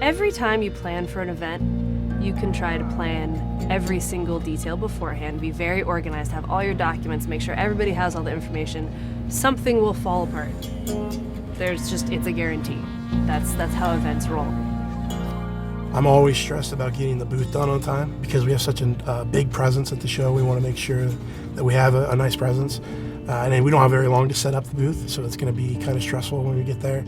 Every time you plan for an event, you can try to plan every single detail beforehand, be very organized, have all your documents, make sure everybody has all the information. Something will fall apart. It's a guarantee. That's how events roll. I'm always stressed about getting the booth done on time because we have such a big presence at the show. We want to make sure that we have a nice presence. And then we don't have very long to set up the booth, so it's going to be kind of stressful when we get there.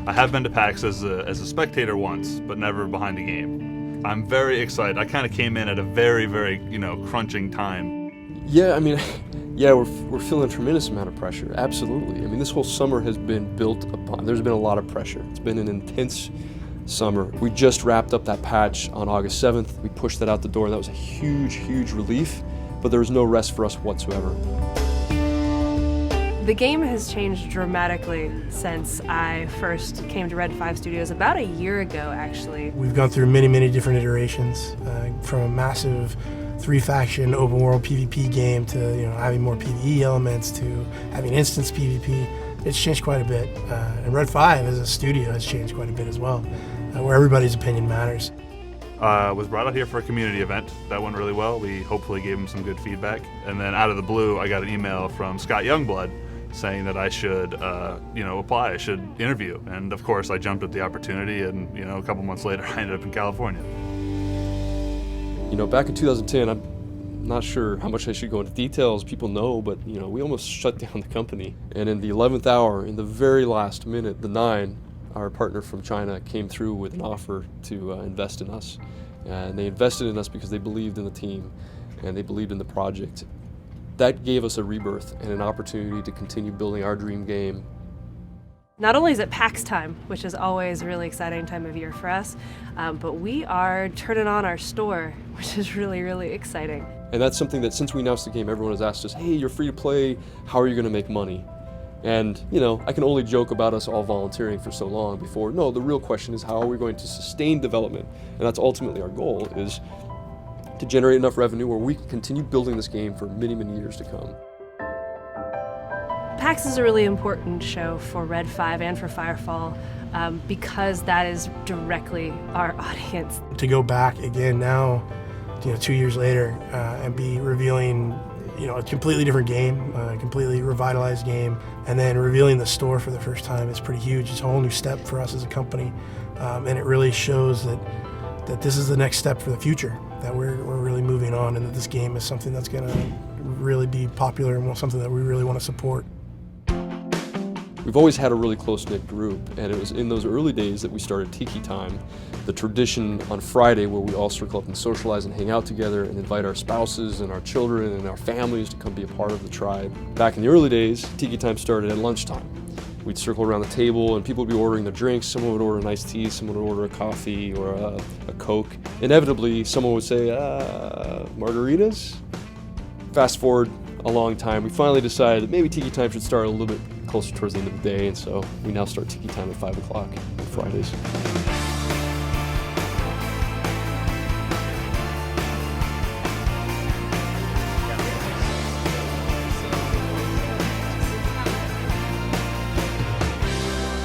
I have been to PAX as a spectator once, but never behind a game. I'm very excited. I kind of came in at a very, very, crunching time. Yeah, we're feeling a tremendous amount of pressure, absolutely. I mean, this whole summer has been built upon, there's been a lot of pressure. It's been an intense summer. We just wrapped up that patch on August 7th. We pushed that out the door, and that was a huge, huge relief, but there was no rest for us whatsoever. The game has changed dramatically since I first came to Red 5 Studios about a year ago, actually. We've gone through many, many different iterations, from a massive 3-faction open world PvP game to having more PvE elements to having instance PvP. It's changed quite a bit, and Red 5 as a studio has changed quite a bit as well, where everybody's opinion matters. Was brought out here for a community event. That went really well. We hopefully gave him some good feedback. And then out of the blue, I got an email from Scott Youngblood saying that I should, apply, I should interview. And of course, I jumped at the opportunity, and a couple months later, I ended up in California. Back in 2010, I'm not sure how much I should go into details. People know, but we almost shut down the company. And in the 11th hour, in the very last minute, the 9, our partner from China, came through with an offer to invest in us. And they invested in us because they believed in the team and they believed in the project. That gave us a rebirth and an opportunity to continue building our dream game. Not only is it PAX time, which is always a really exciting time of year for us, but we are turning on our store, which is really, really exciting. And that's something that since we announced the game, everyone has asked us, hey, you're free to play, how are you going to make money? And, I can only joke about us all volunteering for so long before. No, the real question is how are we going to sustain development? And that's ultimately our goal, is to generate enough revenue where we can continue building this game for many, many years to come. PAX is a really important show for Red 5 and for Firefall because that is directly our audience. To go back again now, 2 years later, and be revealing a completely different game, a completely revitalized game, and then revealing the store for the first time is pretty huge. It's a whole new step for us as a company, and it really shows that this is the next step for the future, that we're really moving on, and that this game is something that's going to really be popular and something that we really want to support. We've always had a really close-knit group, and it was in those early days that we started Tiki Time, the tradition on Friday where we all circle up and socialize and hang out together and invite our spouses and our children and our families to come be a part of the tribe. Back in the early days, Tiki Time started at lunchtime. We'd circle around the table and people would be ordering their drinks. Someone would order an iced tea, someone would order a coffee or a Coke. Inevitably, someone would say, margaritas? Fast forward a long time, we finally decided that maybe Tiki Time should start a little bit closer towards the end of the day, and so we now start Tiki Time at 5 o'clock on Fridays.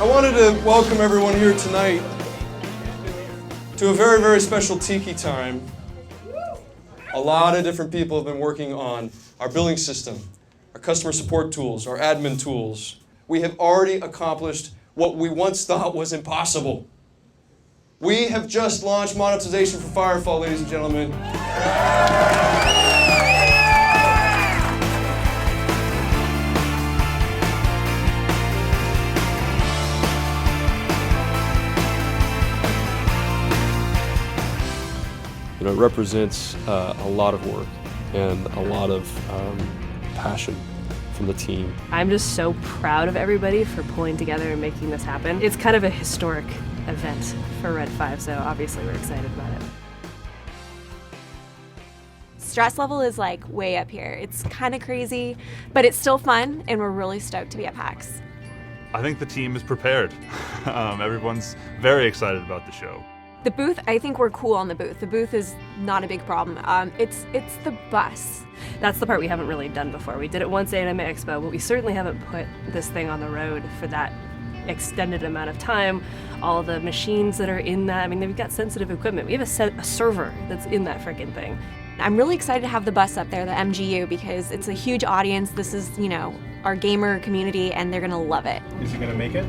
I wanted to welcome everyone here tonight to a very, very special Tiki Time. A lot of different people have been working on our billing system, our customer support tools, our admin tools. We have already accomplished what we once thought was impossible. We have just launched monetization for Firefall, ladies and gentlemen. It represents a lot of work and a lot of passion from the team. I'm just so proud of everybody for pulling together and making this happen. It's kind of a historic event for Red 5, so obviously we're excited about it. Stress level is like way up here. It's kind of crazy, but it's still fun, and we're really stoked to be at PAX. I think the team is prepared. Everyone's very excited about the show. The booth, I think we're cool on the booth. The booth is not a big problem. It's the bus. That's the part we haven't really done before. We did it once at MMO Expo, but we certainly haven't put this thing on the road for that extended amount of time, all the machines that are in that. I mean, they've got sensitive equipment. We have a server that's in that freaking thing. I'm really excited to have the bus up there, the MGU, because it's a huge audience. This is, our gamer community, and they're gonna love it. Is he gonna make it?